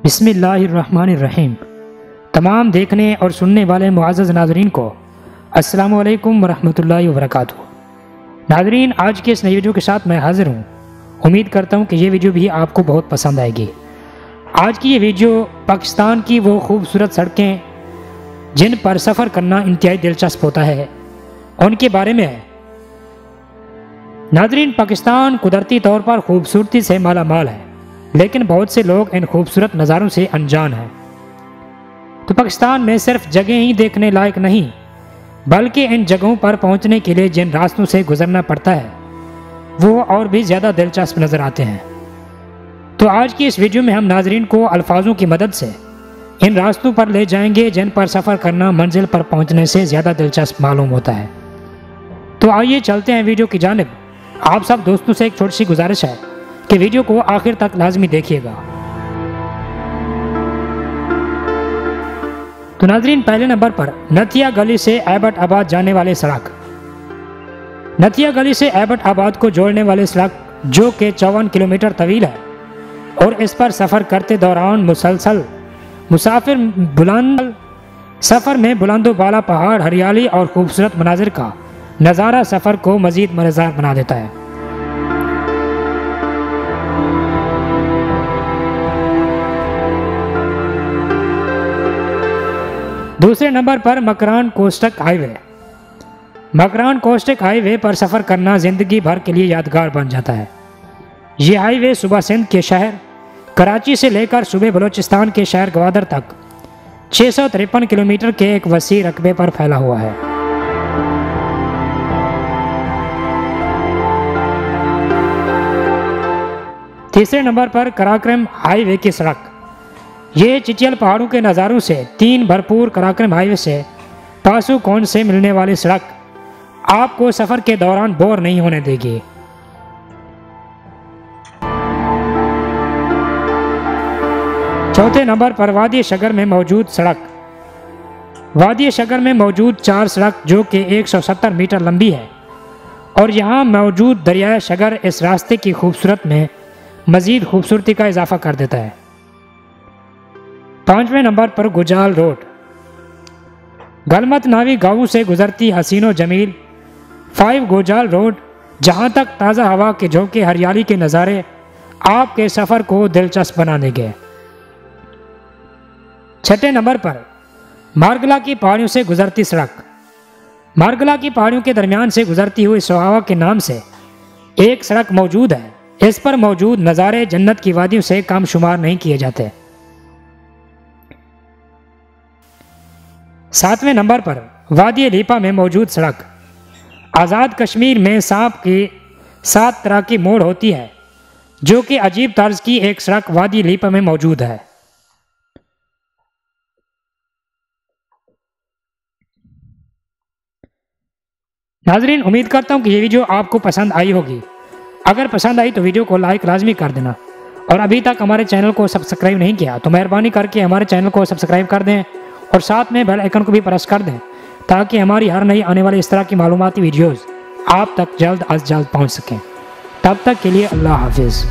बिस्मिल्लाहिर्रहमानिर्रहीम। तमाम देखने और सुनने वाले मुअज़्ज़ज़ नाज़रीन को अस्सलामु अलैकुम वरहमतुल्लाहि वबरकातुहू। नाज़रीन, आज के इस नई वीडियो के साथ मैं हाज़िर हूँ। उम्मीद करता हूँ कि ये वीडियो भी आपको बहुत पसंद आएगी। आज की ये वीडियो पाकिस्तान की वो खूबसूरत सड़कें जिन पर सफ़र करना इंतहाई दिलचस्प होता है उनके बारे में है। नाज़रीन, पाकिस्तान कुदरती तौर पर खूबसूरती से माला माल है, लेकिन बहुत से लोग इन खूबसूरत नज़ारों से अनजान हैं। तो पाकिस्तान में सिर्फ जगह ही देखने लायक नहीं, बल्कि इन जगहों पर पहुंचने के लिए जिन रास्तों से गुजरना पड़ता है वो और भी ज़्यादा दिलचस्प नज़र आते हैं। तो आज की इस वीडियो में हम नाज़रीन को अल्फाजों की मदद से इन रास्तों पर ले जाएंगे जिन पर सफ़र करना मंजिल पर पहुंचने से ज़्यादा दिलचस्प मालूम होता है। तो आइए चलते हैं वीडियो की जानिब। आप सब दोस्तों से एक छोटी सी गुजारिश है कि वीडियो को आखिर तक लाजमी देखिएगा। तो नाज़रीन, पहले नंबर पर नथिया गली से एबटाबाद जाने वाली सड़क। नथिया गली से एबटाबाद को जोड़ने वाली सड़क जो कि 54 किलोमीटर तवील है और इस पर सफ़र करते दौरान मुसलसल मुसाफिर बुलंद सफ़र में बुलंदो बाला पहाड़, हरियाली और खूबसूरत मनाजिर का नज़ारा सफ़र को मज़ीद मज़ेदार बना देता है। दूसरे नंबर पर मकरान कोस्टक हाईवे। मकरान कोस्टक हाईवे पर सफ़र करना ज़िंदगी भर के लिए यादगार बन जाता है। ये हाईवे सुबह सिंध के शहर कराची से लेकर सूबे बलूचिस्तान के शहर ग्वादर तक 653 किलोमीटर के एक वसी रकबे पर फैला हुआ है। तीसरे नंबर पर कराक्रम हाईवे की सड़क। ये चिचियल पहाड़ों के नज़ारों से तीन भरपूर कराक्रम हाईवे से पासुकोन से मिलने वाली सड़क आपको सफ़र के दौरान बोर नहीं होने देगी। चौथे नंबर पर वादी शगर में मौजूद सड़क। वादी शगर में मौजूद 4 सड़क जो कि 170 मीटर लंबी है और यहाँ मौजूद दरियाए शगर इस रास्ते की खूबसूरत में मज़ीद खूबसूरती का इजाफा कर देता है। पांचवें नंबर पर गुजाल रोड। गलमत नावी गाँव से गुजरती हसीनो जमील 5 गुजाल रोड, जहाँ तक ताज़ा हवा के झोंके, हरियाली के नज़ारे आपके सफ़र को दिलचस्प बना देंगे। छठे नंबर पर मार्गला की पहाड़ियों से गुजरती सड़क। मार्गला की पहाड़ियों के दरमियान से गुजरती हुई सोहावा के नाम से एक सड़क मौजूद है। इस पर मौजूद नज़ारे जन्नत की वादियों से कम शुमार नहीं किए जाते। सातवें नंबर पर वादी लीपा में मौजूद सड़क। आज़ाद कश्मीर में सांप की 7 तरह की मोड़ होती है जो कि अजीब तर्ज की एक सड़क वादी लीपा में मौजूद है। नाजरीन, उम्मीद करता हूँ कि ये वीडियो आपको पसंद आई होगी। अगर पसंद आई तो वीडियो को लाइक लाजमी कर देना और अभी तक हमारे चैनल को सब्सक्राइब नहीं किया तो मेहरबानी करके हमारे चैनल को सब्सक्राइब कर दें और साथ में बेल आइकन को भी प्रेस कर दें ताकि हमारी हर नई आने वाली इस तरह की मालूमाती वीडियोज़ आप तक जल्द अज जल्द पहुँच सकें। तब तक के लिए अल्लाह हाफिज़।